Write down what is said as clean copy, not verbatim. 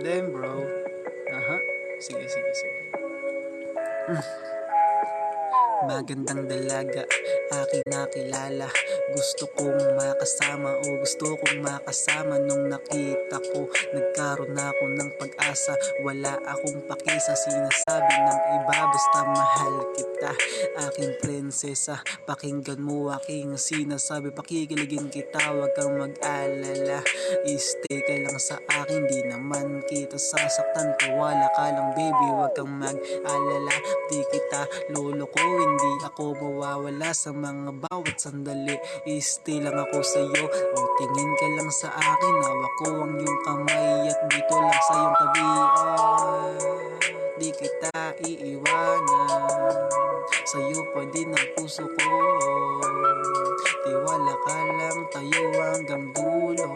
Damn bro. Aha. Sige, sige, sige. Magandang dalaga, aking nakilala. Gusto kong makasama o gusto kong makasama. Nung nakita ko, nagkaroon ako ng pag-asa. Wala akong paki sa sinasabi ng iba, basta mahal kita, aking prinsesa. Pakinggan mo aking sinasabi, pakikiligin kita, wag kang mag-alala. Stay ka lang sa akin, di naman kita sasaktan. Tiwala ka lang baby, wag kang mag-alala. Di kita loloko, hindi ako mawawala sa mga bawat sandali. Stay lang ako sa'yo, o tingin ka lang sa akin. Hawak ko ang iyong kamay at dito lang sa iyong tabi. Di kita iiwanan, sa'yo pa din ang puso ko. Tiwala ka lang, tayo hanggang dulo.